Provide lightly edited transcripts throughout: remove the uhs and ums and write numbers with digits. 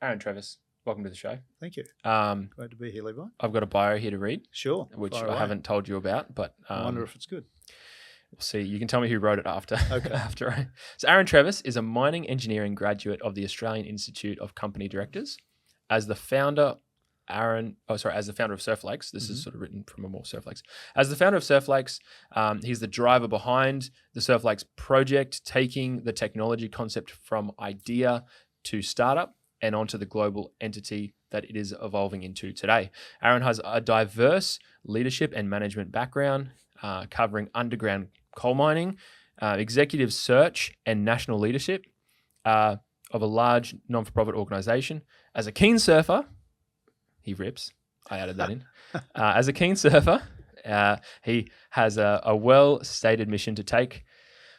Aaron Trevis, welcome to the show. Thank you. Um, Glad to be here, Levi. I've got a bio here to read, Sure. which fire I away. haven't told you about, but I wonder if it's good. we'll see. You can tell me who wrote it after. Okay. So Aaron Trevis is a mining engineering graduate of the Australian Institute of Company Directors. As the founder, as the founder of Surflakes, this is sort of written from a more Surflakes. As the founder of Surflakes, he's the driver behind the Surflakes project, taking the technology concept from idea to startup and onto the global entity that it is evolving into today. Aaron has a diverse leadership and management background, covering underground coal mining, executive search, and national leadership of a large non-for-profit organization. As a keen surfer, he rips. I added that in. As a keen surfer, he has a well-stated mission to take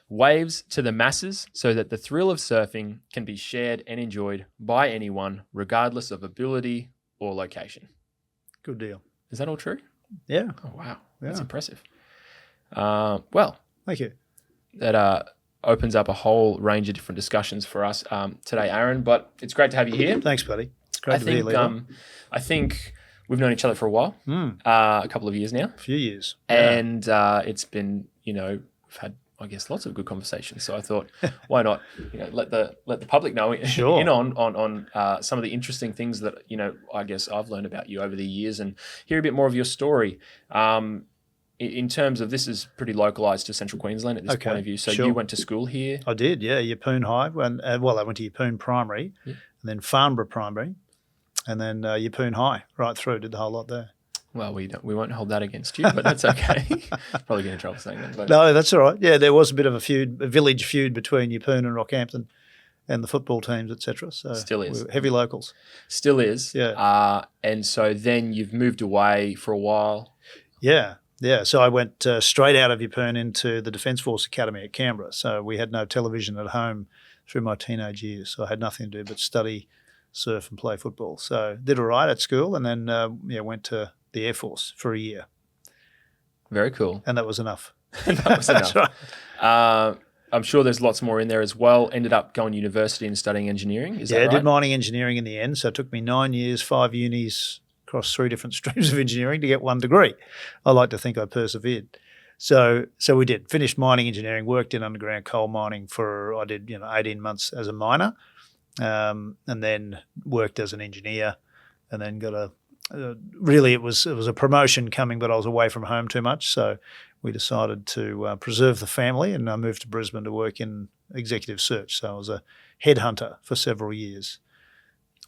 waves to the masses so that the thrill of surfing can be shared and enjoyed by anyone, regardless of ability or location. Good deal. Is that all true? Yeah. Oh, wow. That's Yeah. impressive. Well, Thank you. that opens up a whole range of different discussions for us today, Aaron, but it's great to have you here. Thanks, buddy. It's great to be here, Levi. I think we've known each other for a while, a couple of years now. A few years. And it's been, we've had, I guess, lots of good conversations. So I thought, why not, let the public know Sure. in on some of the interesting things that I guess I've learned about you over the years, and hear a bit more of your story. In terms of, this is pretty localized to Central Queensland at this point of view. So sure. you went to school here. I did, yeah. Yeppoon High. I went to Yeppoon Primary, and then Farnborough Primary, and then Yeppoon High right through. Did the whole lot there. Well, we won't hold that against you, but that's okay. Probably get in trouble saying that. But. No, that's all right. Yeah, there was a bit of a village feud between Yeppoon and Rockhampton and the football teams, etc. So still is. We're heavy locals. Still is. Yeah. And so then you've moved away for a while. Yeah. Yeah, so I went straight out of Yeppoon into the Defence Force Academy at Canberra. So we had no television at home through my teenage years. So I had nothing to do but study, surf and play football. So did all right at school, and then went to the Air Force for a year. Very cool. And that was enough. That was enough. That's right. I'm sure there's lots more in there as well. Ended up going to university and studying engineering. Is that right? I did mining engineering in the end. So it took me 9 years, 5 unis, across 3 different streams of engineering to get 1 degree. I like to think I persevered. So we did. Finished mining engineering, worked in underground coal mining I did 18 months as a miner, and then worked as an engineer, and then got really it was a promotion coming, but I was away from home too much. So we decided to preserve the family, and I moved to Brisbane to work in executive search. So I was a headhunter for several years.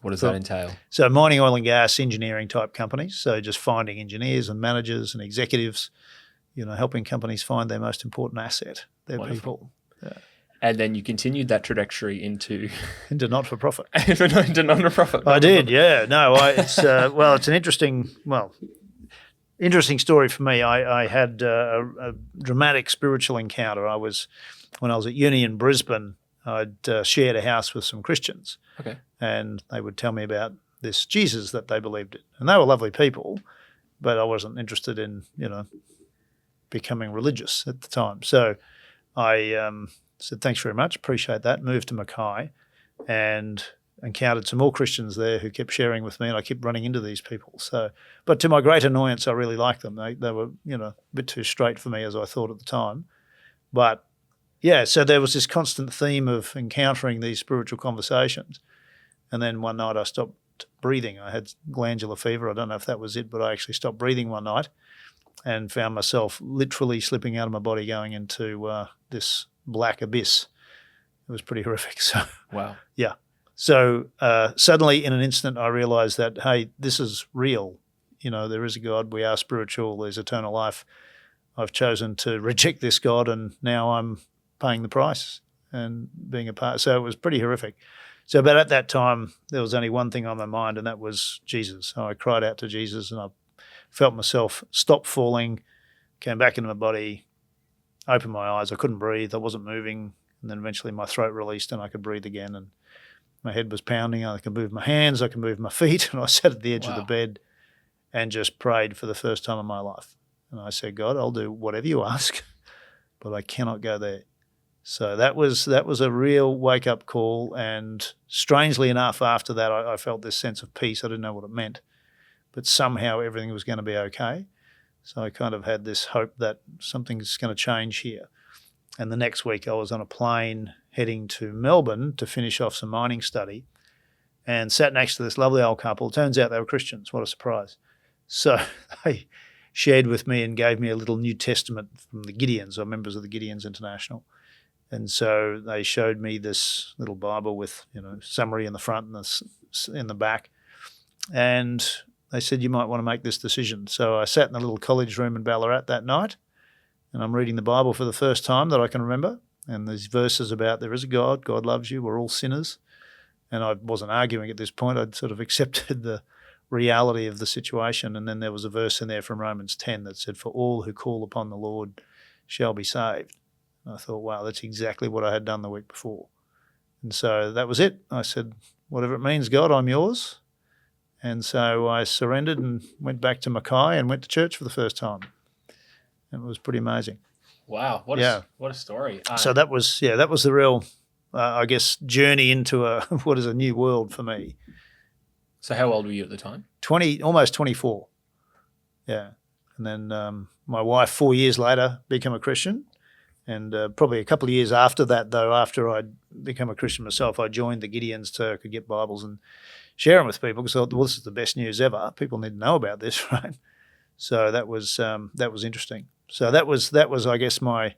What does that entail? So mining, oil and gas, engineering type companies. So just finding engineers and managers and executives, helping companies find their most important asset, their people. Yeah. And then you continued that trajectory into not-for-profit. into non-for-profit. I did, yeah. No, it's it's an interesting story for me. I had a dramatic spiritual encounter. When I was at uni in Brisbane, I'd shared a house with some Christians. Okay. And they would tell me about this Jesus that they believed in. And they were lovely people, but I wasn't interested in, becoming religious at the time. So I said, thanks very much, appreciate that, moved to Mackay and encountered some more Christians there who kept sharing with me, and I kept running into these people. So, but to my great annoyance, I really liked them. They were, a bit too straight for me, as I thought at the time. But yeah, so there was this constant theme of encountering these spiritual conversations. And then one night I stopped breathing. I had glandular fever. I don't know if that was it, but I actually stopped breathing one night and found myself literally slipping out of my body, going into this black abyss. It was pretty horrific. So, wow. Yeah. So suddenly in an instant I realised that, hey, this is real. There is a God. We are spiritual. There's eternal life. I've chosen to reject this God, and now I'm paying the price and being a part. So it was pretty horrific. So, but at that time, there was only one thing on my mind, and that was Jesus. So I cried out to Jesus, and I felt myself stop falling, came back into my body, opened my eyes. I couldn't breathe. I wasn't moving. And then eventually my throat released and I could breathe again. And my head was pounding. I could move my hands. I could move my feet. And I sat at the edge of the bed and just prayed for the first time in my life. And I said, God, I'll do whatever you ask, but I cannot go there. So that was a real wake-up call, and strangely enough, after that, I felt this sense of peace. I didn't know what it meant, but somehow everything was going to be okay. So I kind of had this hope that something's going to change here. And the next week I was on a plane heading to Melbourne to finish off some mining study, and sat next to this lovely old couple. Turns out they were Christians. What a surprise. So they shared with me and gave me a little New Testament from the Gideons, or members of the Gideons International. And so they showed me this little Bible with, summary in the front and in the back. And they said, you might want to make this decision. So I sat in a little college room in Ballarat that night, and I'm reading the Bible for the first time that I can remember. And there's verses about there is a God, God loves you, we're all sinners. And I wasn't arguing at this point. I'd sort of accepted the reality of the situation. And then there was a verse in there from Romans 10 that said, for all who call upon the Lord shall be saved. I thought, wow, that's exactly what I had done the week before. And so that was it. I said, whatever it means, God, I'm yours. And so I surrendered and went back to Mackay and went to church for the first time. And it was pretty amazing. Wow, what a story. So that was the real, I guess, journey into what is a new world for me. So how old were you at the time? Almost 24. Yeah. And then my wife, 4 years later, became a Christian. And probably a couple of years after that, though, after I'd become a Christian myself, I joined the Gideons so I could get Bibles and share them with people, because I thought, well, this is the best news ever. People need to know about this, right? So that was interesting. So that was, I guess, my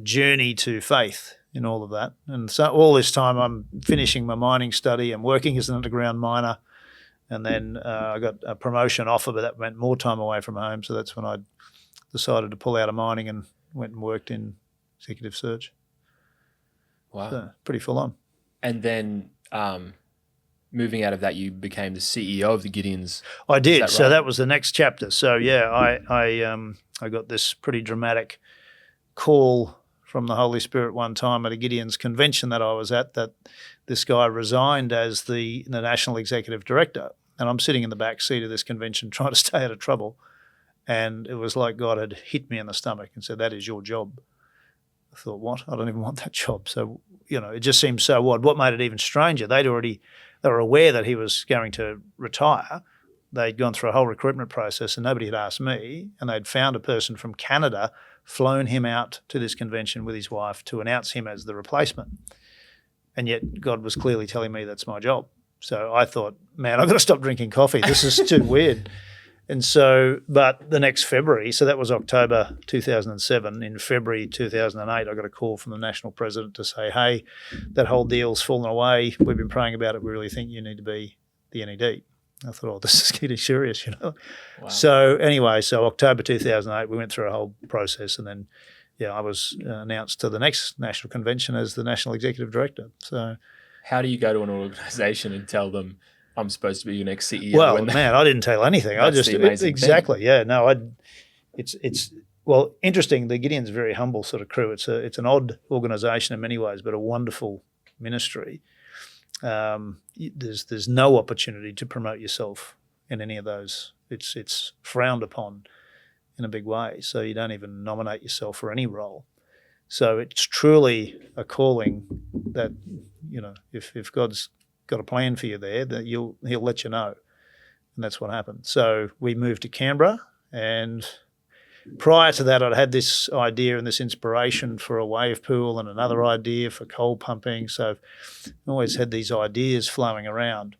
journey to faith in all of that. And so all this time I'm finishing my mining study and working as an underground miner. And then I got a promotion offer, but that meant more time away from home. So that's when I decided to pull out of mining and went and worked in executive search. Wow. So, pretty full on. And then moving out of that, you became the CEO of the Gideons. I did. Right? So that was the next chapter. So yeah, I got this pretty dramatic call from the Holy Spirit one time at a Gideons convention that I was at, that this guy resigned as the national executive director. And I'm sitting in the back seat of this convention trying to stay out of trouble. And it was like God had hit me in the stomach and said, that is your job. I thought, what? I don't even want that job. So, it just seemed so odd. What made it even stranger, they were aware that he was going to retire. They'd gone through a whole recruitment process and nobody had asked me. And they'd found a person from Canada, flown him out to this convention with his wife to announce him as the replacement. And yet God was clearly telling me that's my job. So I thought, man, I've got to stop drinking coffee. This is too weird. And so, but the next February, so that was October 2007, in February 2008, I got a call from the national president to say, hey, that whole deal's fallen away. We've been praying about it. We really think you need to be the NED. I thought, oh, this is getting serious, Wow. So anyway, so October 2008, we went through a whole process, and then, I was announced to the next national convention as the national executive director. So, how do you go to an organisation and tell them, I'm supposed to be your next CEO? Well, man, I didn't tell anything. I just exactly, thing. Yeah. No, it's well, interesting. The Gideons are a very humble sort of crew. It's an odd organisation in many ways, but a wonderful ministry. There's no opportunity to promote yourself in any of those. It's frowned upon in a big way. So you don't even nominate yourself for any role. So it's truly a calling that, if God's got a plan for you there, that he'll let you know. And that's what happened. So we moved to Canberra, and prior to that I'd had this idea and this inspiration for a wave pool and another idea for coal pumping. So I've always had these ideas flowing around.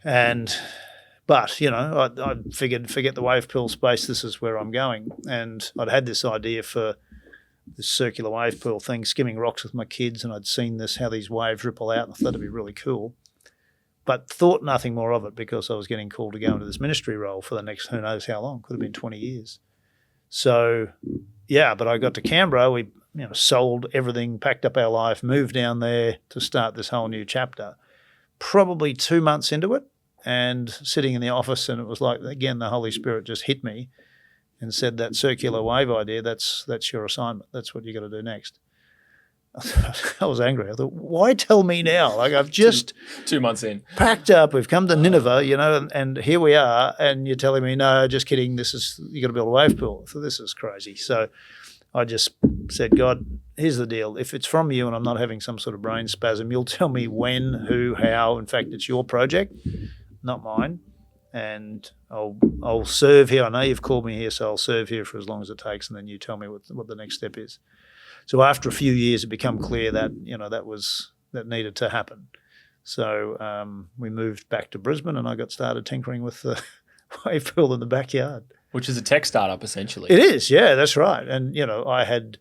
But I figured, forget the wave pool space, this is where I'm going. And I'd had this idea for this circular wave pool thing, skimming rocks with my kids, and I'd seen how these waves ripple out, and I thought it'd be really cool. But thought nothing more of it, because I was getting called to go into this ministry role for the next who knows how long, could have been 20 years. So, but I got to Canberra, we sold everything, packed up our life, moved down there to start this whole new chapter. Probably 2 months into it, and sitting in the office, and it was like, again, the Holy Spirit just hit me and said, that circular wave idea, that's your assignment. That's what you got to do next. I was angry. I thought, why tell me now? Like, I've just 2 months in, packed up. We've come to Nineveh, and here we are, and you're telling me, no, just kidding. You got to build a wave pool. I thought, this is crazy. So I just said, God, here's the deal. If it's from you and I'm not having some sort of brain spasm, you'll tell me when, who, how. In fact, it's your project, not mine. And I'll serve here. I know you've called me here, so I'll serve here for as long as it takes, and then you tell me what the next step is. So after a few years, it became clear that that needed to happen. So we moved back to Brisbane, and I got started tinkering with the wave pool in the backyard. Which is a tech startup, essentially. It is, yeah, that's right. And, I had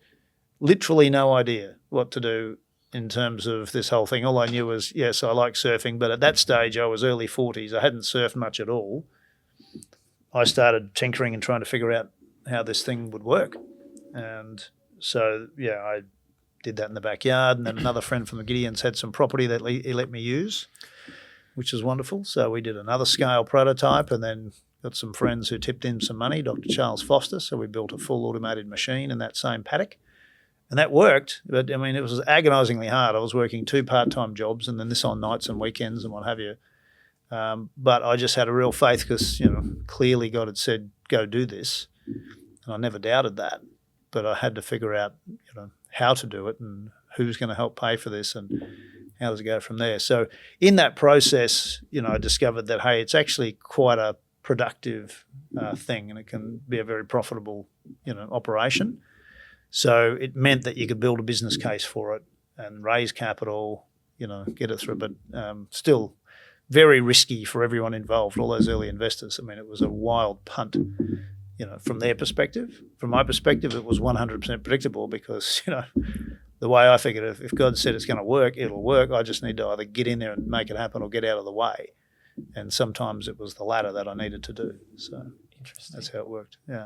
literally no idea what to do in terms of this whole thing. All I knew was, yes, I like surfing, but at that stage I was early 40s. I hadn't surfed much at all. I started tinkering and trying to figure out how this thing would work. And so, yeah, I did that in the backyard, and then another friend from the Gideons had some property that he let me use, which was wonderful. So we did another scale prototype, and then got some friends who tipped in some money, Dr. Charles Foster, so we built a full automated machine in that same paddock. And that worked, but, it was agonisingly hard. I was working 2 part-time jobs and then this on nights and weekends and what have you. But I just had a real faith because, clearly God had said, go do this. And I never doubted that. But I had to figure out, how to do it and who's going to help pay for this and how does it go from there. So in that process, I discovered that, hey, it's actually quite a productive thing, and it can be a very profitable, operation. So it meant that you could build a business case for it and raise capital, get it through, but still very risky for everyone involved, all those early investors. It was a wild punt, from their perspective. From my perspective, it was 100% predictable because, the way I figured, if God said it's going to work, it'll work. I just need to either get in there and make it happen or get out of the way. And sometimes it was the latter that I needed to do. So Interesting. That's how it worked, yeah.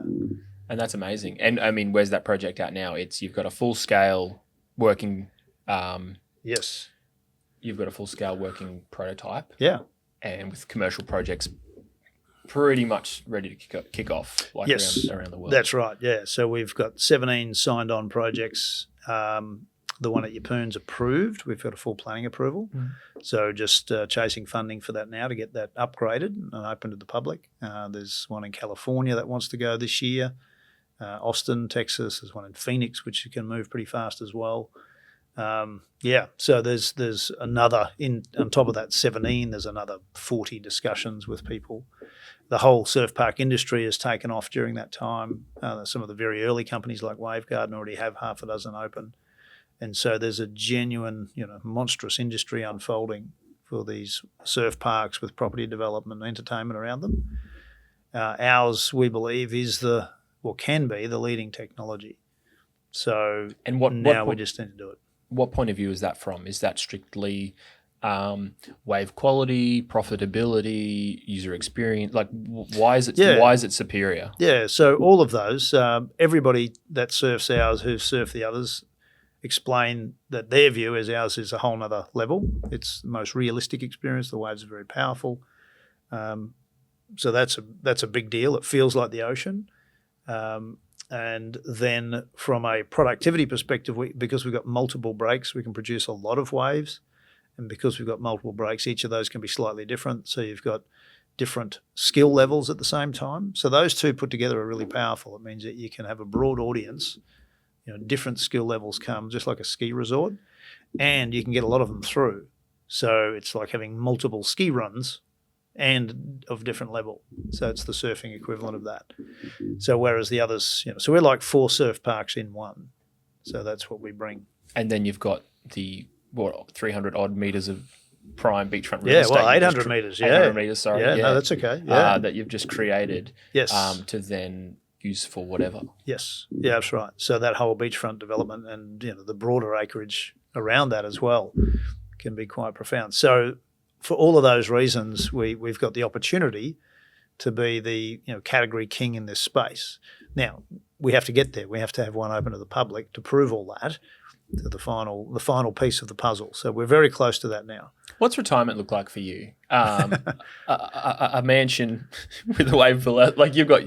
And that's amazing. And where's that project at now? You've got a full scale working. Yes. You've got a full scale working prototype. Yeah. And with commercial projects pretty much ready to kick off, yes. around the world. That's right. Yeah. So we've got 17 signed on projects. The one at Yeppoon's approved. We've got a full planning approval. So just chasing funding for that now to get that upgraded and open to the public. There's one in California that wants to go this year. Austin, Texas. There's one in Phoenix, which you can move pretty fast as well. So there's another, on top of that 17, there's another 40 discussions with people. The whole surf park industry has taken off during that time. Some of the very early companies like Wavegarden already have half a dozen open. And so there's a genuine, monstrous industry unfolding for these surf parks with property development and entertainment around them. Ours, we believe, can be the leading technology. So and we just need to do it. What point of view is that from? Is that strictly wave quality, profitability, user experience? Like, why is it superior? Yeah, so all of those. Everybody that surfs ours who surf the others explain that their view is ours is a whole nother level. It's the most realistic experience. The waves are very powerful. So that's a big deal. It feels like the ocean. And then from a productivity perspective, because we've got multiple breaks, we can produce a lot of waves. And because we've got multiple breaks, each of those can be slightly different. So you've got different skill levels at the same time. So those two put together are really powerful. It means that you can have a broad audience. Different skill levels come, just like a ski resort, and you can get a lot of them through. So it's like having multiple ski runs and of different level. So it's the surfing equivalent of that. So whereas the others, so we're like 4 surf parks in one. So that's what we bring. And then you've got the 300 odd meters of prime beachfront real estate. Yeah, well, 800 meters. 800 meters, sorry. Yeah, no, that's okay. Yeah. That you've just created. Yes. To then use for whatever. Yes. Yeah, that's right. So that whole beachfront development and the broader acreage around that as well can be quite profound. So for all of those reasons, we've got the opportunity to be the category king in this space. Now, we have to get there. We have to have one open to the public to prove all that, to the final piece of the puzzle. So we're very close to that now. What's retirement look like for you? A mansion with a wave pool, like you've got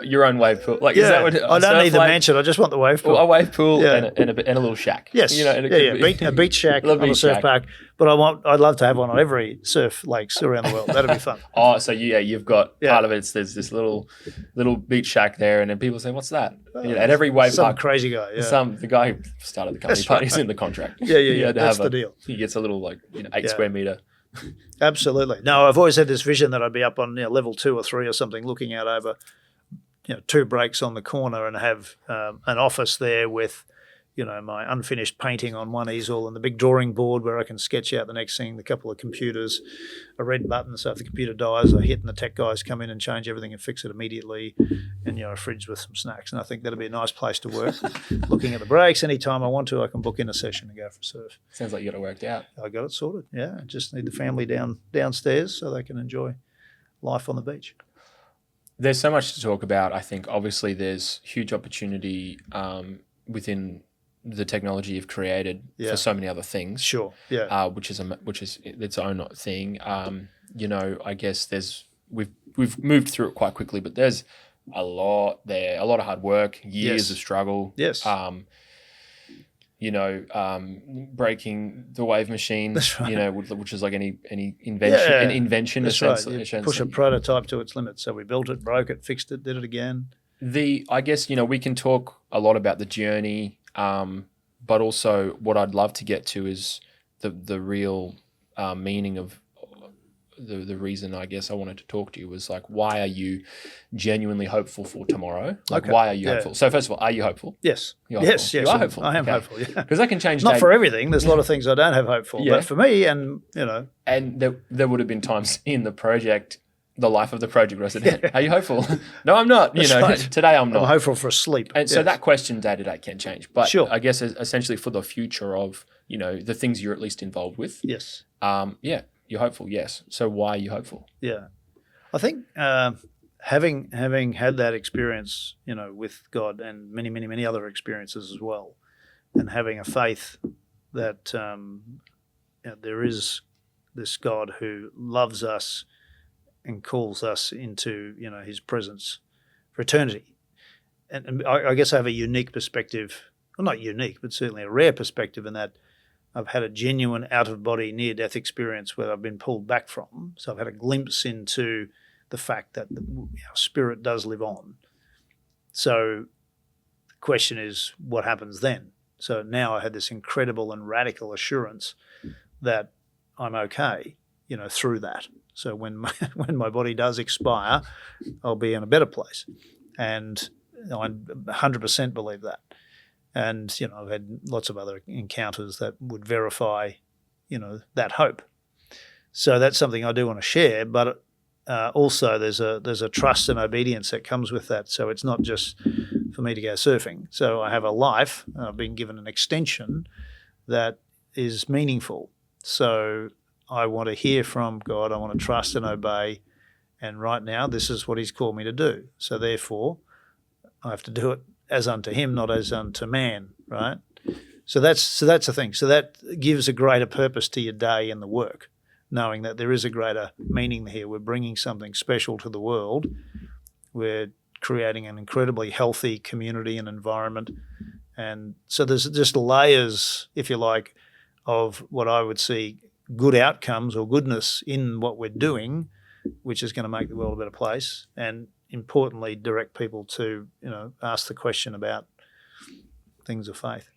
your own wave pool. Like, is that what I don't need the mansion. I just want the wave pool. Well, a wave pool and a little shack. Yes. You know, and it a beach shack on a surf park. But I'd love to have one on every surf lakes around the world. That'd be fun. Oh, so you've got part of it. There's this little beach shack there, and then people say, "What's that?" At every wave park, crazy guy. Yeah. The guy who started the company party's in the contract. Yeah. That's the deal. He gets a little 8 square meter. Absolutely. No, I've always had this vision that I'd be up on level 2 or 3 or something, looking out over 2 breaks on the corner and have an office there with my unfinished painting on one easel and the big drawing board where I can sketch out the next thing, the couple of computers, a red button, so if the computer dies, I hit and the tech guys come in and change everything and fix it immediately, and a fridge with some snacks. And I think that'd be a nice place to work. Looking at the breaks, anytime I want to, I can book in a session and go for a surf. Sounds like you got it worked out. I got it sorted, yeah. I just need the family downstairs so they can enjoy life on the beach. There's so much to talk about. I think obviously there's huge opportunity within the technology you've created for so many other things. Sure. Yeah. Which is its own thing. I guess we've moved through it quite quickly, but there's a lot there, a lot of hard work, years of struggle. Yes. Breaking the wave machine. That's right. Which is like any invention. That's right. You push a prototype to its limit. So we built it, broke it, fixed it, did it again. I guess we can talk a lot about the journey. But also what I'd love to get to is the real meaning of the reason I guess I wanted to talk to you was like, why are you genuinely hopeful for tomorrow? Like, why are you hopeful? So first of all, are you hopeful? Yes. You're hopeful. Yes. You are hopeful. I am hopeful, yeah. Because that can change. Not for everything. There's a lot of things I don't have hope for. But for me and. And there would have been times in the project, the life of the project where I said, are you hopeful? No, I'm not. Right. Today I'm not. I'm hopeful for a sleep. And so that question day to day can change. But I guess essentially for the future of, the things you're at least involved with. Yes. You're hopeful, yes. So why are you hopeful? Yeah. I think having had that experience, with God and many, many, many other experiences as well, and having a faith that there is this God who loves us and calls us into, his presence for eternity. And I guess I have a unique perspective, well, not unique, but certainly a rare perspective in that I've had a genuine out-of-body near-death experience where I've been pulled back from. So I've had a glimpse into the fact that our spirit does live on. So the question is, what happens then? So now I had this incredible and radical assurance that I'm okay, through that. So when my body does expire, I'll be in a better place. And I 100% believe that. And, I've had lots of other encounters that would verify, that hope. So that's something I do want to share, but also there's a trust and obedience that comes with that. So it's not just for me to go surfing. So I have a life, I've been given an extension that is meaningful. So I want to hear from God. I want to trust and obey. And right now, this is what he's called me to do. So therefore, I have to do it as unto him, not as unto man, right? So that's the thing. So that gives a greater purpose to your day and the work, knowing that there is a greater meaning here. We're bringing something special to the world. We're creating an incredibly healthy community and environment. And so there's just layers, if you like, of what I would see good outcomes or goodness in what we're doing, which is going to make the world a better place, and importantly direct people to ask the question about things of faith.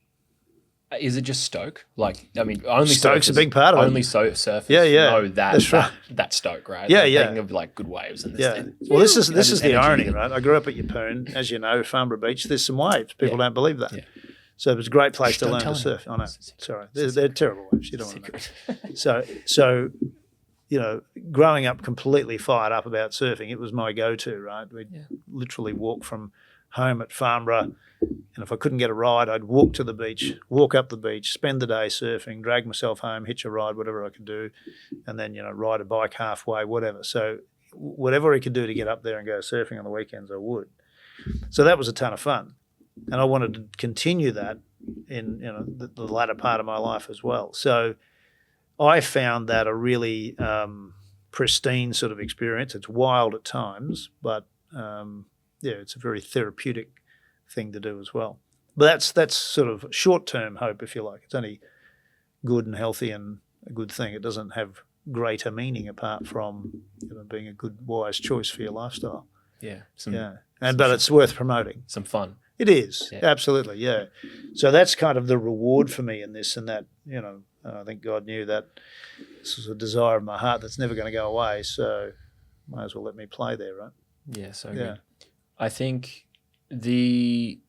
Is it just Stoke? Only Stoke's a big part of it. Only surfers know that. That's right. That Stoke, right? Thinking of good waves and this thing. Well, this is the irony, right? I grew up at Yeppoon, as you know, Farnborough Beach. There's some waves. People don't believe that. Yeah. So it was a great place to learn to surf. I know. Sorry, they're terrible waves. You don't want to know. So growing up completely fired up about surfing, it was my go-to, right? We'd literally walk from home at Farnborough, and if I couldn't get a ride, I'd walk to the beach, walk up the beach, spend the day surfing, drag myself home, hitch a ride, whatever I could do, and then, ride a bike halfway, whatever. So whatever I could do to get up there and go surfing on the weekends, I would. So that was a ton of fun. And I wanted to continue that in the latter part of my life as well. So I found that a really pristine sort of experience. It's wild at times, but it's a very therapeutic thing to do as well. But that's sort of short-term hope, if you like. It's only good and healthy and a good thing. It doesn't have greater meaning apart from being a good, wise choice for your lifestyle. Yeah. But it's worth promoting. Some fun. It is, absolutely, yeah. So that's kind of the reward for me in this, and that, I think God knew that this was a desire of my heart that's never going to go away, so might as well let me play there, right? Yeah, so good. I think the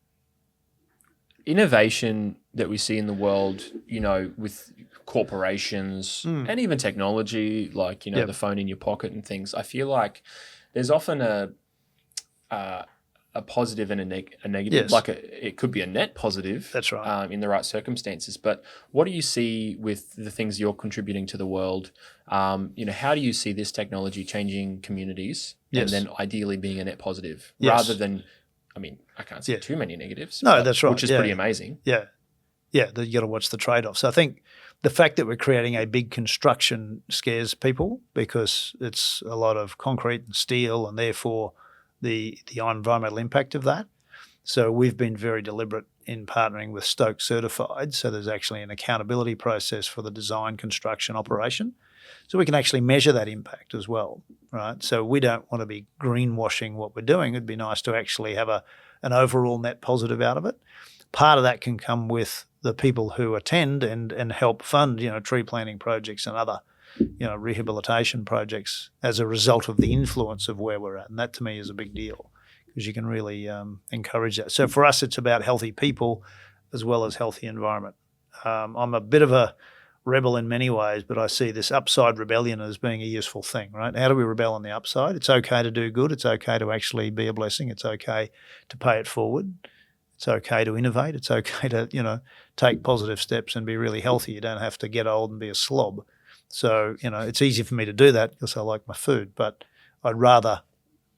innovation that we see in the world, with corporations and even technology, like, the phone in your pocket and things, I feel like there's often a positive and a negative. Yes. Like it could be a net positive. That's right. In the right circumstances. But what do you see with the things you're contributing to the world? How do you see this technology changing communities and then ideally being a net positive rather than, I can't see too many negatives. No, that's right. Which is pretty amazing. Yeah. Yeah, you got to watch the trade-offs. I think the fact that we're creating a big construction scares people because it's a lot of concrete and steel and therefore the environmental impact of that. So we've been very deliberate in partnering with Stoke Certified. So there's actually an accountability process for the design, construction, operation. So we can actually measure that impact as well, right? So we don't want to be greenwashing what we're doing. It'd be nice to actually have an overall net positive out of it. Part of that can come with the people who attend and help fund, tree planting projects and other, rehabilitation projects as a result of the influence of where we're at. And that to me is a big deal because you can really encourage that. So for us, it's about healthy people as well as healthy environment. I'm a bit of a rebel in many ways, but I see this upside rebellion as being a useful thing, right? How do we rebel on the upside? It's okay to do good. It's okay to actually be a blessing. It's okay to pay it forward. It's okay to innovate. It's okay to, take positive steps and be really healthy. You don't have to get old and be a slob. So, it's easy for me to do that because I like my food, but I'd rather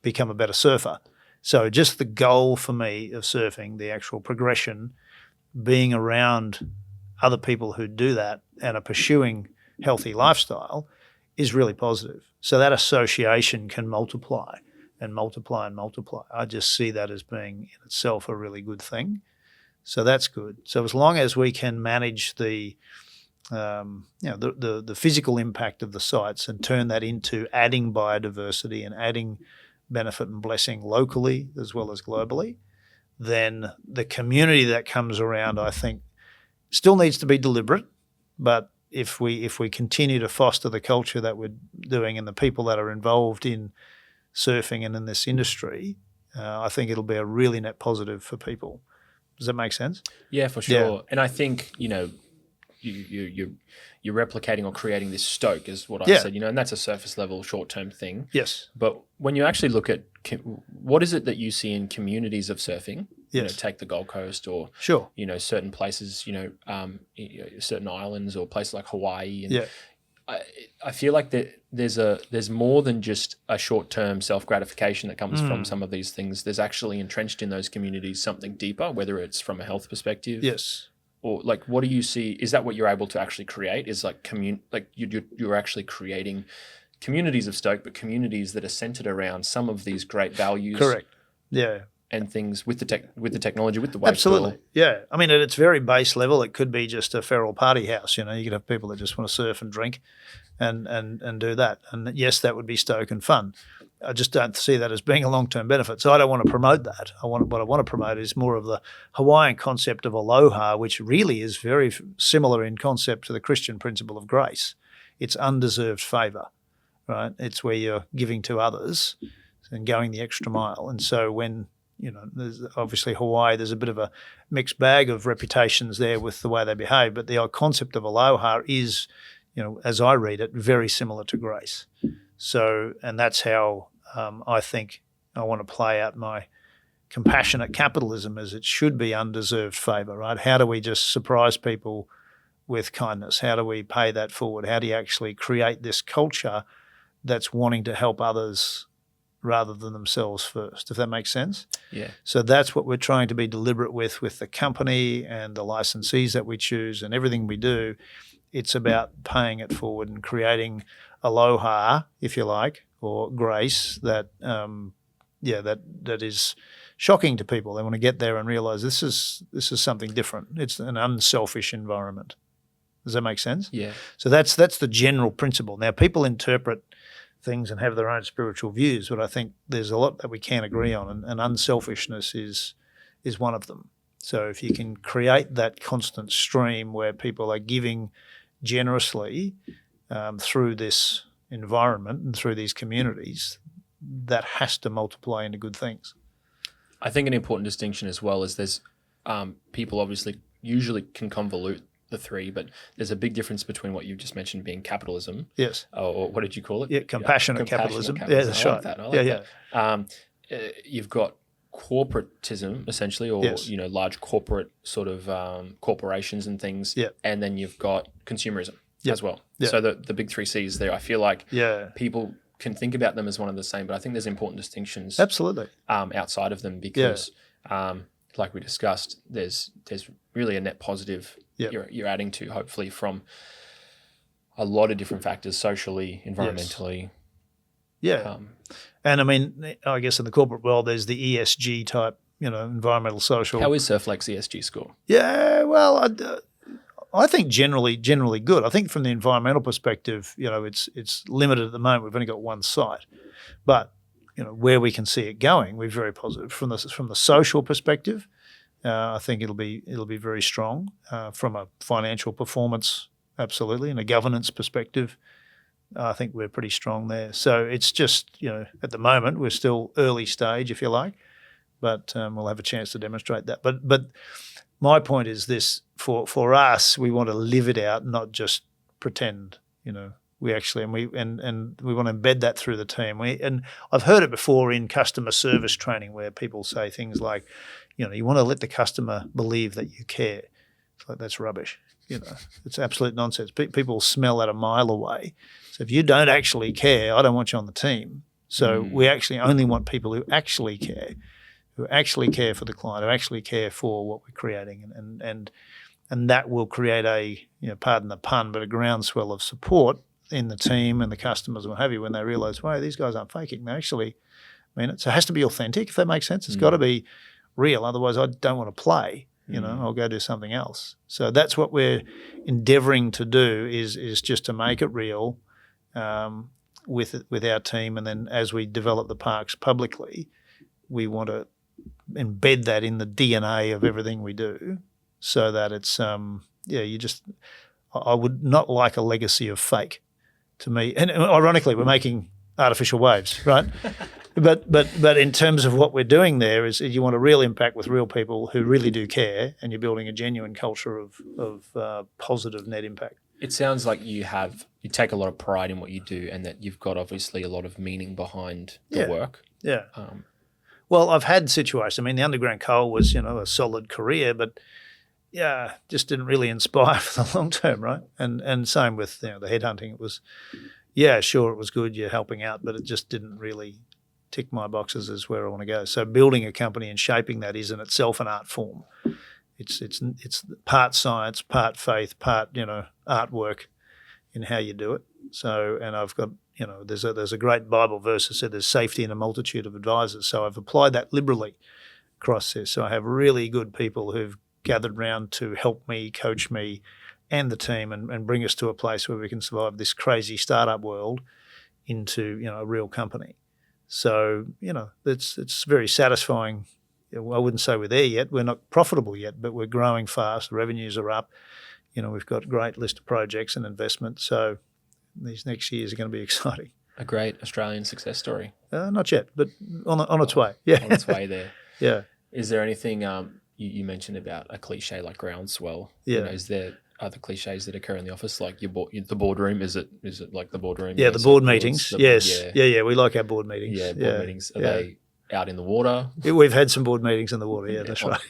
become a better surfer. So just the goal for me of surfing, the actual progression, being around other people who do that and are pursuing healthy lifestyle is really positive. So that association can multiply and multiply and multiply. I just see that as being in itself a really good thing. So that's good. So as long as we can manage the physical impact of the sites and turn that into adding biodiversity and adding benefit and blessing locally as well as globally, then the community that comes around, I think, still needs to be deliberate. But if we continue to foster the culture that we're doing and the people that are involved in surfing and in this industry, I think it'll be a really net positive for people. Does that make sense? Yeah, for sure. Yeah. And I think, you're replicating or creating this stoke is what I said, and that's a surface level short-term thing. Yes. But when you actually look at what is it that you see in communities of surfing, take the Gold Coast or, certain places, certain islands or places like Hawaii. And I feel like there's more than just a short-term self-gratification that comes from some of these things. There's actually entrenched in those communities something deeper, whether it's from a health perspective. Yes. Or like, what do you see? Is that what you're able to actually create? Is like you're actually creating communities of stoke, but communities that are centered around some of these great values. Correct. Yeah. And things with the technology, with the waste. Absolutely. Yeah. I mean, at its very base level, it could be just a feral party house. You could have people that just want to surf and drink and do that. And yes, that would be stoke and fun. I just don't see that as being a long-term benefit. So I don't want to promote that. What I want to promote is more of the Hawaiian concept of aloha, which really is very similar in concept to the Christian principle of grace. It's undeserved favor, right? It's where you're giving to others and going the extra mile. And so when, there's obviously Hawaii, there's a bit of a mixed bag of reputations there with the way they behave, but the concept of aloha is, as I read it, very similar to grace. So, and that's how I think I want to play out my compassionate capitalism as it should be undeserved favour, right? How do we just surprise people with kindness? How do we pay that forward? How do you actually create this culture that's wanting to help others rather than themselves first, if that makes sense? Yeah. So that's what we're trying to be deliberate with the company and the licensees that we choose and everything we do. It's about paying it forward and creating aloha, if you like, or grace that that is shocking to people. They want to get there and realise this is something different. It's an unselfish environment. Does that make sense? Yeah. So that's the general principle. Now, people interpret things and have their own spiritual views, but I think there's a lot that we can agree on, and unselfishness is one of them. So if you can create that constant stream where people are giving generously through this environment and through these communities, that has to multiply into good things. I think an important distinction as well is there's people obviously usually can convolute the three, but there's a big difference between what you've just mentioned being capitalism. Yes. Or what did you call it? Yeah, compassionate capitalism. Yeah, that's right. I like that. You've got corporatism essentially, or Yes. large corporate sort of corporations and things. Yeah. And then you've got consumerism as well. Yeah. So the big three C's there. I feel like Yeah. people can think about them as one and the same, but I think there's important distinctions Absolutely. outside of them because, like we discussed, there's really a net positive you're adding to, hopefully, from a lot of different factors, socially, environmentally. Yeah. And I mean, I guess in the corporate world, there's the ESG type, environmental, social. How is Surflakes ESG score? Yeah, well, I think generally good. I think from the environmental perspective, it's limited at the moment. We've only got one site, but where we can see it going, we're very positive. From the social perspective, I think it'll be very strong. From a financial performance, absolutely, and a governance perspective, I think we're pretty strong there. So it's just at the moment we're still early stage, if you like, but we'll have a chance to demonstrate that. But my point is this: for us, we want to live it out, not just pretend. We actually and we want to embed that through the team. And I've heard it before in customer service training where people say things like, you want to let the customer believe that you care. It's like, that's rubbish. It's absolute nonsense. People smell that a mile away. So if you don't actually care, I don't want you on the team. So we actually only want people who actually care for the client, who actually care for what we're creating, and that will create a, pardon the pun, but a groundswell of support in the team and the customers and what have you when they realise, wow, these guys aren't faking. They actually mean it. So it has to be authentic, if that makes sense. It's got to be real. Otherwise, I don't want to play. I'll go do something else. So that's what we're endeavouring to do is just to make it real with our team. And then as we develop the parks publicly, we want to embed that in the DNA of everything we do so that it's, I would not like a legacy of fake to me. And ironically, we're making artificial waves, right? But in terms of what we're doing there is you want a real impact with real people who really do care, and you're building a genuine culture of positive net impact. It sounds like you take a lot of pride in what you do, and that you've got obviously a lot of meaning behind the work. Yeah. Well, I've had situations. I mean, the underground coal was a solid career, but just didn't really inspire for the long term, right? And same with the headhunting. It was, sure, it was good. You're helping out, but it just didn't really tick my boxes as where I want to go. So building a company and shaping that is in itself an art form. It's part science, part faith, part artwork in how you do it. So, and I've got there's a great Bible verse that said there's safety in a multitude of advisors. So I've applied that liberally across this. So I have really good people who've gathered round to help me, coach me and the team and bring us to a place where we can survive this crazy startup world into a real company. So it's very satisfying. I wouldn't say we're there yet. We're not profitable yet, but we're growing fast. The revenues are up. We've got a great list of projects and investment. So these next years are going to be exciting. A great Australian success story. Not yet, but on its way. Yeah, on its way there. Yeah. Is there anything you mentioned about a cliche like groundswell? Yeah. Is there other cliches that occur in the office, like the boardroom? Is it like the boardroom? Yeah, the board meetings. Yes. Yeah. We like our board meetings. Yeah, board meetings. Are they out in the water? We've had some board meetings in the water. Yeah, that's right.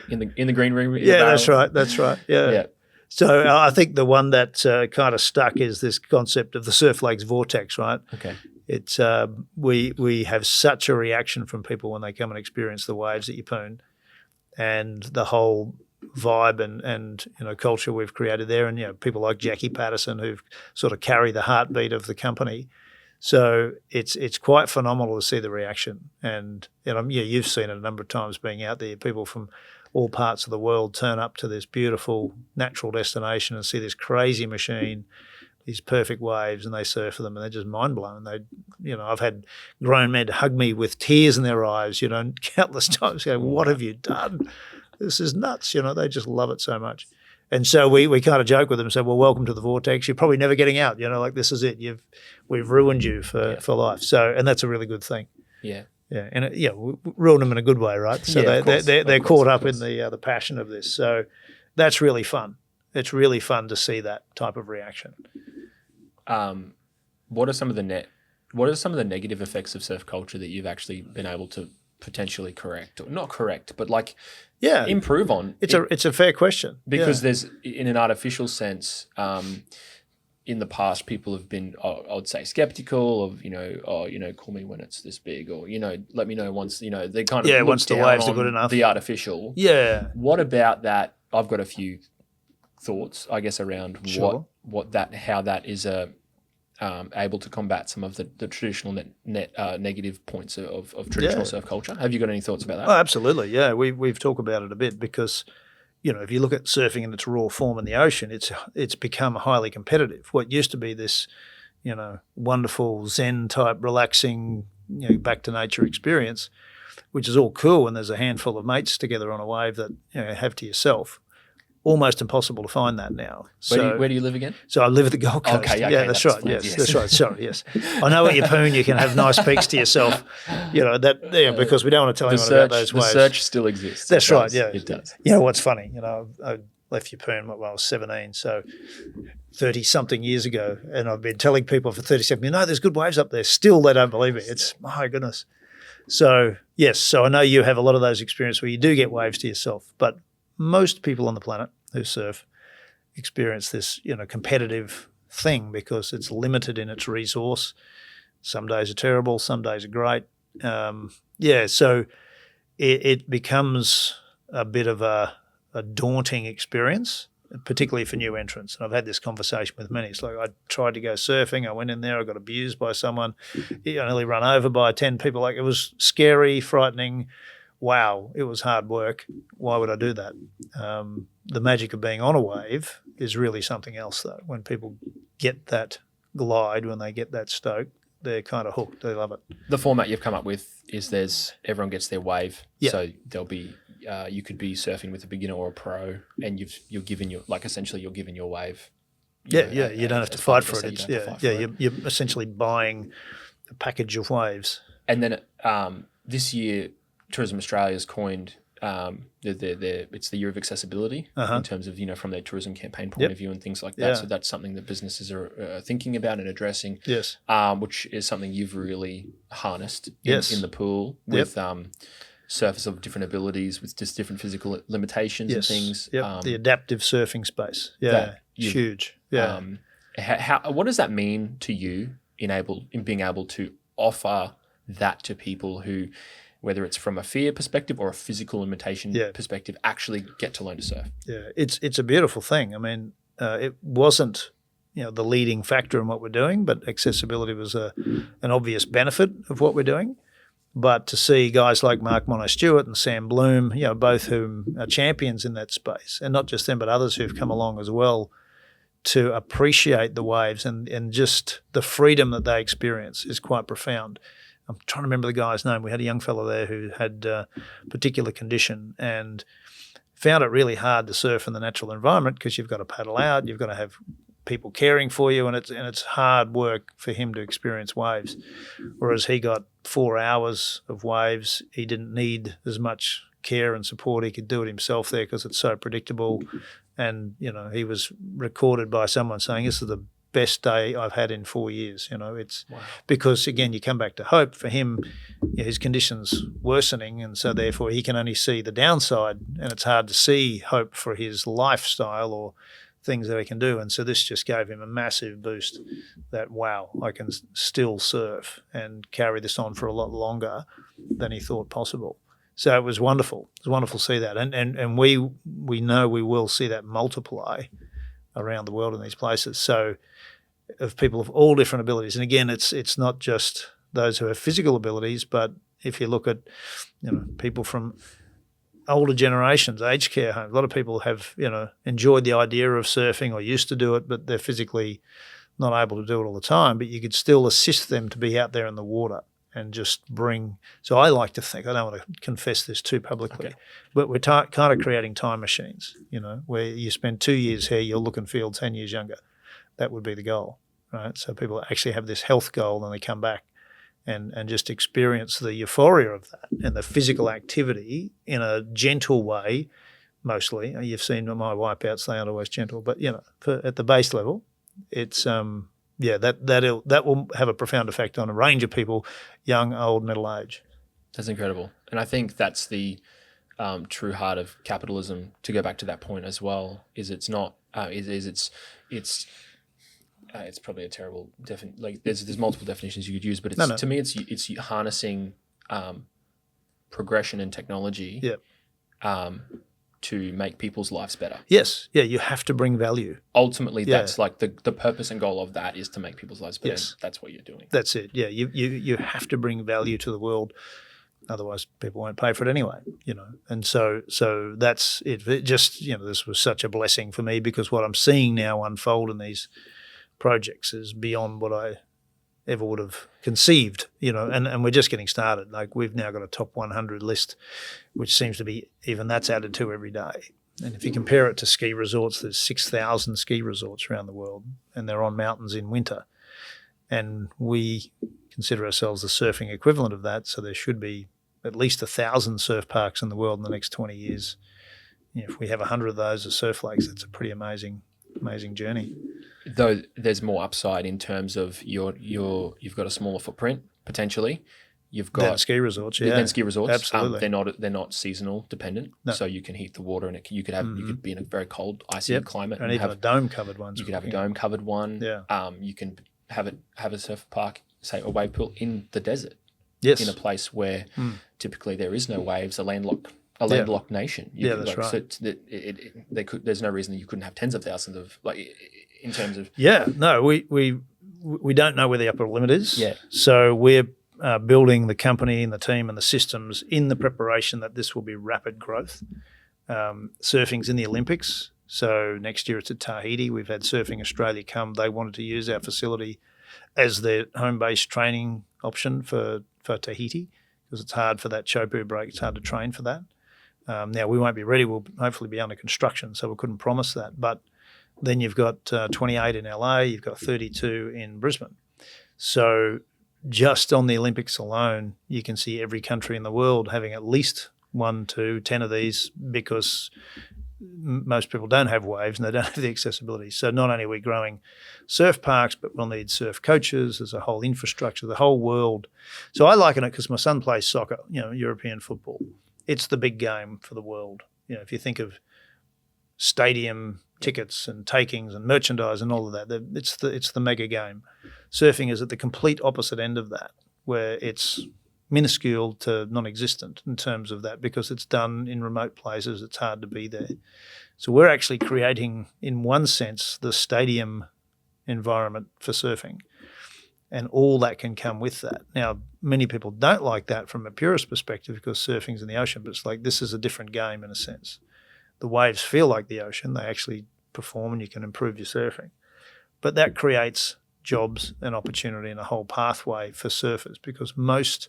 in the green room. That's right. That's right. Yeah. So I think the one that kind of stuck is this concept of the Surflakes vortex, right? Okay. It's we have such a reaction from people when they come and experience the waves at Yappoon, and the whole vibe and culture we've created there, and people like Jackie Patterson who sort of carry the heartbeat of the company. So it's quite phenomenal to see the reaction. And you've seen it a number of times being out there. People from all parts of the world turn up to this beautiful natural destination and see this crazy machine, these perfect waves, and they surf for them, and they're just mind blown. I've had grown men hug me with tears in their eyes, countless times. Go, what have you done? This is nuts. They just love it so much. And so we kind of joke with them and say, well, welcome to the vortex. You're probably never getting out. This is it. We've ruined you for life. So, and that's a really good thing. Yeah. Yeah. And we ruined them in a good way, right? So they're caught up in the passion of this. So that's really fun. It's really fun to see that type of reaction. What are some of the negative effects of surf culture that you've actually been able to potentially correct, or not correct, but improve on? It's a fair question, because there's, in an artificial sense, in the past people have been, I would say, skeptical of, call me when it's this big, or let me know once, they kind of once the waves are good enough, the artificial. What about that? I've got a few thoughts, I guess, around how that is able to combat some of the traditional negative points of traditional surf culture. Have you got any thoughts about that? Oh, absolutely. Yeah, we've talked about it a bit because, if you look at surfing in its raw form in the ocean, it's become highly competitive. What used to be this, wonderful Zen type, relaxing, back to nature experience, which is all cool, and there's a handful of mates together on a wave that have to yourself. Almost impossible to find that now. Where do you live again? So I live at the Gold Coast. Okay, that's right. Yes, that's right. Sorry, yes. I know at Yeppoon you can have nice peaks to yourself. Because we don't want to tell anyone about those waves. The search still exists. That's right. Yeah, it does. What's funny? I left Yeppoon when I was 17, so 30-something years ago, and I've been telling people for 37. There's good waves up there. Still, they don't believe me. It's my goodness. So yes, so I know you have a lot of those experiences where you do get waves to yourself, but most people on the planet who surf experience this, competitive thing because it's limited in its resource. Some days are terrible, some days are great. So it becomes a bit of a daunting experience, particularly for new entrants. And I've had this conversation with many. It's like, I tried to go surfing. I went in there. I got abused by someone. I nearly run over by 10 people. It was scary, frightening. Wow, it was hard work. Why would I do that? The magic of being on a wave is really something else, though. When people get that glide, when they get that stoke, they're kind of hooked. They love it. The format you've come up with is everyone gets their wave. Yep. So there'll be you could be surfing with a beginner or a pro, and you're given your wave. You don't have to fight for it. You're essentially buying a package of waves. And then this year, Tourism Australia has coined it's the year of accessibility in terms of from their tourism campaign point of view and things like that. So that's something that businesses are thinking about and addressing. Yes, which is something you've really harnessed in the pool with surfers of different abilities, with just different physical limitations and things. The adaptive surfing space. Huge. What does that mean to you in being able to offer that to people who, whether it's from a fear perspective or a physical limitation perspective, actually get to learn to surf? Yeah, it's a beautiful thing. I mean, it wasn't the leading factor in what we're doing, but accessibility was an obvious benefit of what we're doing. But to see guys like Mark Mono-Stewart and Sam Bloom, both whom are champions in that space, and not just them, but others who've come along as well, to appreciate the waves and just the freedom that they experience is quite profound. I'm trying to remember the guy's name. We had a young fellow there who had a particular condition and found it really hard to surf in the natural environment because you've got to paddle out, you've got to have people caring for you, and it's hard work for him to experience waves. Whereas he got 4 hours of waves. He didn't need as much care and support. He could do it himself there because it's so predictable. And, he was recorded by someone saying, this is the best day I've had in 4 years. It's because, again, you come back to hope. For him, his condition's worsening, and so therefore he can only see the downside, and it's hard to see hope for his lifestyle or things that he can do. And so this just gave him a massive boost that, wow, I can still surf and carry this on for a lot longer than he thought possible. So it was wonderful. It was wonderful to see that. And we know we will see that multiply around the world in these places. So of people of all different abilities. And again, it's not just those who have physical abilities, but if you look at, people from older generations, aged care homes, a lot of people have, enjoyed the idea of surfing or used to do it, but they're physically not able to do it all the time. But you could still assist them to be out there in the water and just bring. So I like to think, I don't want to confess this too publicly, but we're kind of creating time machines, where you spend 2 years here, you'll look and feel 10 years younger. That would be the goal, right? So people actually have this health goal and they come back and just experience the euphoria of that and the physical activity in a gentle way, mostly. You've seen my wipeouts, they aren't always gentle, but, at the base level, it's that will have a profound effect on a range of people, young, old, middle age. That's incredible. And I think that's the true heart of capitalism, to go back to that point as well, is it's not, it's probably a terrible there's multiple definitions you could use, but to me it's harnessing progression and technology to make people's lives better. Yes, yeah, you have to bring value. Ultimately, that's like the purpose and goal of that is to make people's lives better. Yes. That's what you're doing. That's it. Yeah, you have to bring value to the world, otherwise people won't pay for it anyway. And so that's it. It just this was such a blessing for me, because what I'm seeing now unfold in these projects is beyond what I ever would have conceived, and we're just getting started. Like, we've now got a top 100 list, which seems to be, even that's added to every day. And if you compare it to ski resorts, there's 6,000 ski resorts around the world, and they're on mountains in winter. And we consider ourselves the surfing equivalent of that, so there should be at least 1,000 surf parks in the world in the next 20 years. If we have 100 of those as Surflakes, that's a pretty amazing journey. Though there's more upside in terms of you've got a smaller footprint potentially. You've got then ski resorts, yeah. Then ski resorts, absolutely. They're not seasonal dependent, so you can heat the water, and you could be in a very cold, icy climate, and even have a dome covered one. You could have a dome covered one. Yeah. You can have a surf park, say a wave pool in the desert. Yes. In a place where typically there is no waves, a landlocked nation. That's right. So there's no reason that you couldn't have tens of thousands of, in terms of. Yeah, no, we don't know where the upper limit is. Yeah. So we're building the company and the team and the systems in the preparation that this will be rapid growth. Surfing's in the Olympics. So next year it's at Tahiti. We've had Surfing Australia come. They wanted to use our facility as their home-based training option for Tahiti, because it's hard for that Chopu break. It's hard to train for that. Now, we won't be ready. We'll hopefully be under construction, so we couldn't promise that. But then you've got 28 in LA, you've got 32 in Brisbane. So just on the Olympics alone, you can see every country in the world having at least 1 to 10 of these, because most people don't have waves and they don't have the accessibility. So not only are we growing surf parks, but we'll need surf coaches. There's a whole infrastructure, the whole world. So I liken it, because my son plays soccer, European football. It's the big game for the world. If you think of stadium tickets and takings and merchandise and all of that, it's the mega game. Surfing is at the complete opposite end of that, where it's minuscule to non-existent in terms of that, because it's done in remote places. It's hard to be there. So we're actually creating, in one sense, the stadium environment for surfing, and all that can come with that. Now, many people don't like that from a purist perspective, because surfing's in the ocean, but it's like, this is a different game in a sense. The waves feel like the ocean. They actually perform, and you can improve your surfing. But that creates jobs and opportunity and a whole pathway for surfers, because most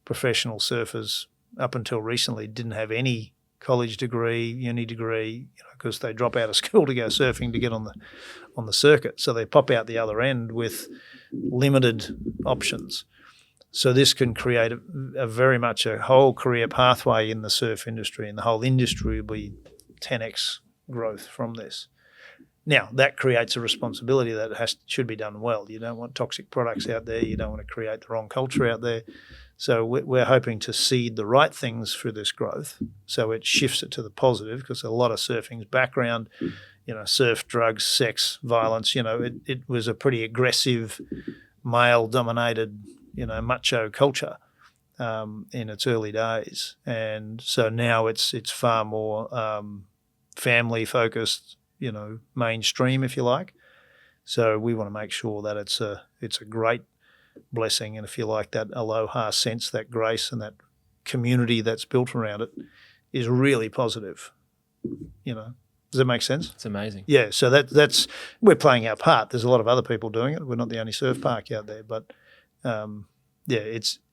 professional surfers up until recently didn't have any college degree, uni degree, because they drop out of school to go surfing to get on the circuit. So they pop out the other end with limited options. So this can create a very much a whole career pathway in the surf industry, and the whole industry will be 10x growth from this. Now, that creates a responsibility that should be done well. You don't want toxic products out there. You don't want to create the wrong culture out there. So we're hoping to seed the right things through this growth, so it shifts it to the positive, because a lot of surfing's background, surf, drugs, sex, violence, it was a pretty aggressive, male-dominated, macho culture in its early days. And so now it's far more family-focused, mainstream, if you like. So we want to make sure that it's a great blessing, and if you like, that aloha sense, that grace, and that community that's built around it is really positive. Does that make sense? It's amazing. Yeah, so that's we're playing our part. There's a lot of other people doing it. We're not the only surf park out there, but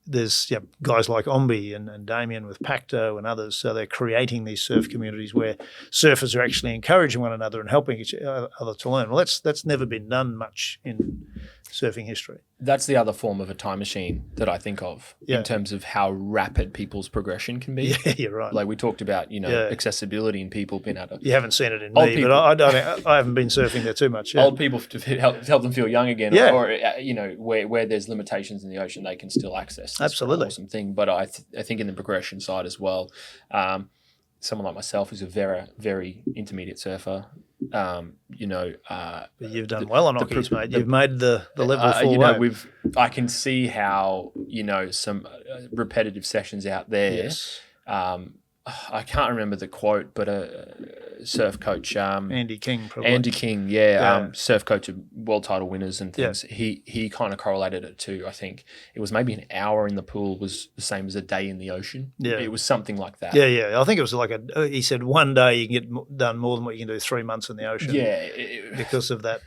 there's guys like Ombi and Damien with Pacto and others. So they're creating these surf communities where surfers are actually encouraging one another and helping each other to learn. Well, that's never been done much in surfing history. That's the other form of a time machine that I think of in terms of how rapid people's progression can be. Yeah, you're right. Like we talked about, accessibility and people being able to... You haven't seen it in me, but I haven't been surfing there too much. Yeah. Old people to help them feel young again, or where there's limitations in the ocean, they can still access this absolutely awesome thing. But I think in the progression side as well, someone like myself who's a very, very intermediate surfer, but you've done well on Ockies, mate. You've made the level 4 wave. I can see how some repetitive sessions out there. Yes. I can't remember the quote, but a surf coach, Andy King, probably. Andy King, surf coach of world title winners and things. Yeah. He kind of correlated it to, I think it was maybe an hour in the pool was the same as a day in the ocean. Yeah, it was something like that. Yeah. I think it was like he said one day you can get done more than what you can do 3 months in the ocean. Yeah, because of that.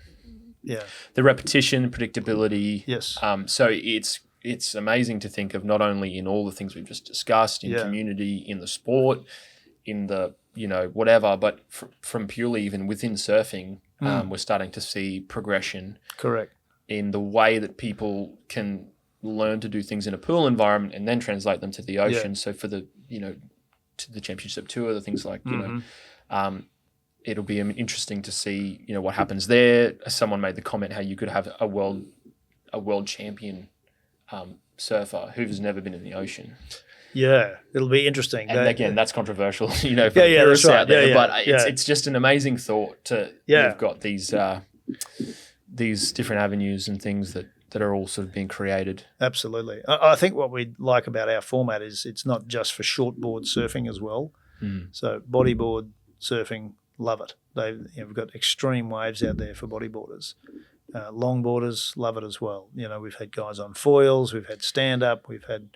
Yeah, the repetition, predictability. Yes. So it's amazing to think of not only in all the things we've just discussed, in community, in the sport, in the, whatever, but from purely even within surfing, we're starting to see progression. Correct. In the way that people can learn to do things in a pool environment and then translate them to the ocean. Yeah. So for the, to the championship tour, the things like, it'll be interesting to see, what happens there. Someone made the comment how you could have a world champion surfer who's never been in the ocean. Yeah, it'll be interesting. And again, that's controversial, for purists out there. But it's just an amazing thought to you've got these different avenues and things that are all sort of being created. Absolutely. I think what we like about our format is it's not just for shortboard surfing as well. So bodyboard surfing, love it. We've got extreme waves out there for bodyboarders. Longboarders love it as well. We've had guys on foils, we've had stand-up, we've had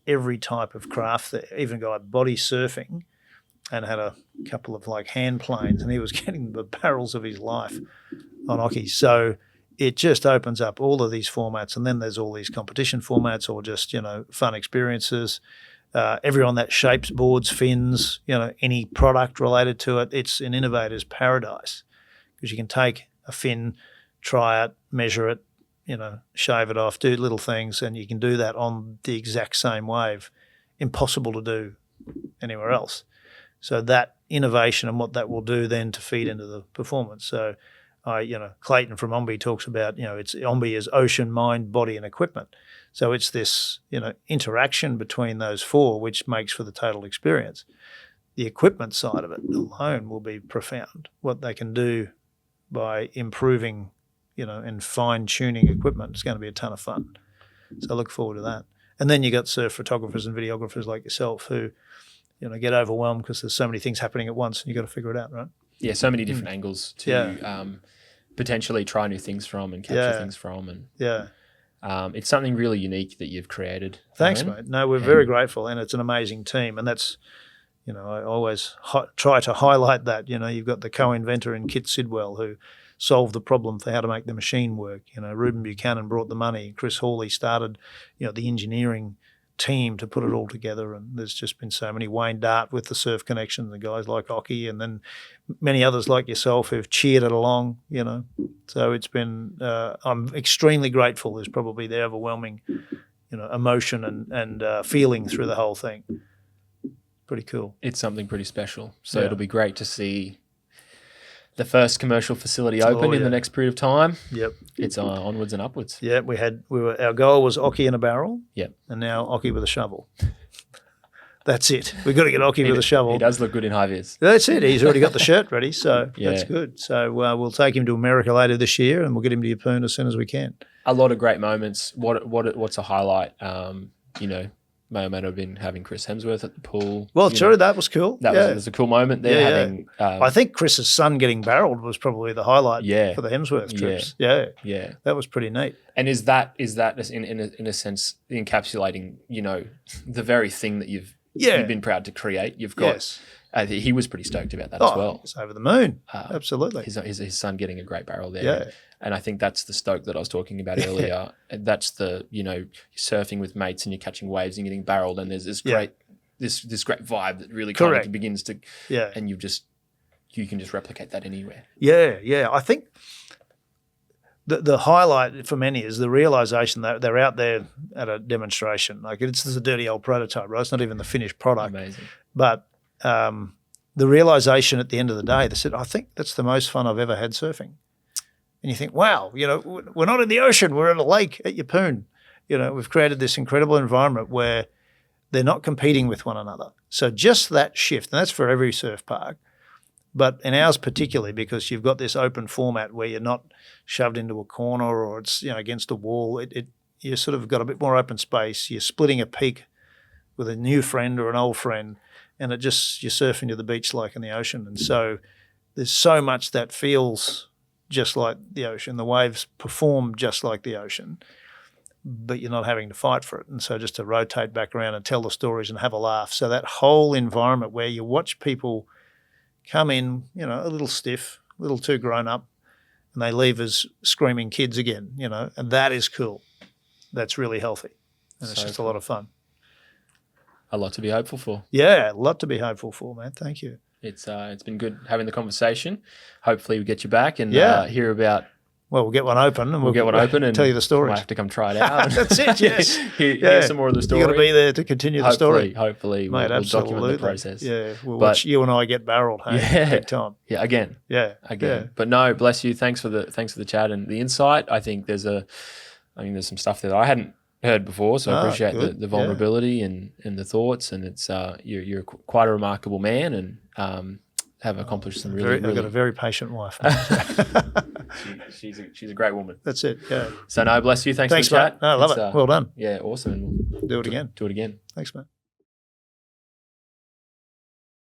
every type of craft there. Even a guy body surfing and had a couple of hand planes, and he was getting the barrels of his life on Ockies. So it just opens up all of these formats, and then there's all these competition formats or just, fun experiences. Everyone that shapes boards, fins, any product related to it, it's an innovator's paradise because you can take a fin, try it, measure it, shave it off, do little things, and you can do that on the exact same wave. Impossible to do anywhere else. So that innovation and what that will do then to feed into the performance. So Clayton from Ombi talks about, it's Ombi is ocean, mind, body, and equipment. So it's this, interaction between those four which makes for the total experience. The equipment side of it alone will be profound. What they can do by improving, and fine-tuning equipment is going to be a ton of fun. So I look forward to that. And then you got surf photographers and videographers like yourself who, get overwhelmed because there's so many things happening at once and you got to figure it out, right? Yeah, so many different angles to potentially try new things from and capture things from. And it's something really unique that you've created. Thanks, mate. No, we're very grateful, and it's an amazing team. And that's, I always try to highlight that. You've got the co-inventor in Kit Sidwell who solved the problem for how to make the machine work. Reuben Buchanan brought the money. Chris Hawley started, the engineering team to put it all together. And there's just been so many. Wayne Dart with the Surf Connection, the guys like Ockie, and then many others like yourself who've cheered it along, So it's been, I'm extremely grateful. There's probably the overwhelming, emotion and feeling through the whole thing. Pretty cool. It's something pretty special. So it'll be great to see the first commercial facility open in the next period of time. Yep. It's onwards and upwards. Yeah, our goal was Ockie in a barrel. Yep. And now Ockie with a shovel. That's it. We've got to get Ockie with a shovel. He does look good in high vis. That's it. He's already got the shirt ready, so that's good. So we'll take him to America later this year, and we'll get him to Appleton as soon as we can. A lot of great moments. What's a highlight? may or may not have been having Chris Hemsworth at the pool. Well, true, that was cool. That was a cool moment there. Yeah, having, I think Chris's son getting barreled was probably the highlight for the Hemsworth trips. Yeah, that was pretty neat. And is that in a sense encapsulating, the very thing that you've been proud to create? You've got. Yes. He was pretty stoked about that as well. He was over the moon. Absolutely. His son getting a great barrel there. Yeah. And I think that's the stoke that I was talking about earlier. And that's the, you're surfing with mates and you're catching waves and getting barreled, and there's this great this great vibe that really kind of begins to and you can just replicate that anywhere. Yeah. I think the highlight for many is the realization that they're out there at a demonstration. Like, it's just a dirty old prototype, right? It's not even the finished product. Amazing. But the realization at the end of the day, they said, I think that's the most fun I've ever had surfing. And you think, wow, we're not in the ocean, we're at a lake at Yeppoon. We've created this incredible environment where they're not competing with one another. So just that shift, and that's for every surf park, but in ours particularly, because you've got this open format where you're not shoved into a corner or it's against a wall. You sort of got a bit more open space. You're splitting a peak with a new friend or an old friend, and you're surfing to the beach like in the ocean. And so there's so much that feels just like the ocean. The waves perform just like the ocean, but you're not having to fight for it. And so just to rotate back around and tell the stories and have a laugh. So that whole environment where you watch people come in, a little stiff, a little too grown up, and they leave as screaming kids again, and that is cool. That's really healthy. And it's just a lot of fun. A lot to be hopeful for. Yeah, a lot to be hopeful for, man. Thank you. It's been good having the conversation. Hopefully we get you back and hear about. Well, we'll get one open and we'll get one open and tell you the stories. We'll have to come try it out. That's it. Yes. hear some more of the story. You got to be there to continue the story. Hopefully, mate, we'll document the process. Yeah, we'll watch you and I get barreled. Hey, big time. Yeah, again. Yeah, But no, bless you. Thanks for the chat and the insight. I think there's some stuff that I hadn't heard before, so I appreciate the vulnerability and the thoughts. And it's you're quite a remarkable man and have accomplished some really. I've got a very patient wife. She's a great woman. That's it. Yeah. So no, bless you. Thanks for the chat. No, I love it. Well done. Yeah, awesome. And we'll do it again. Do it again. Thanks, mate.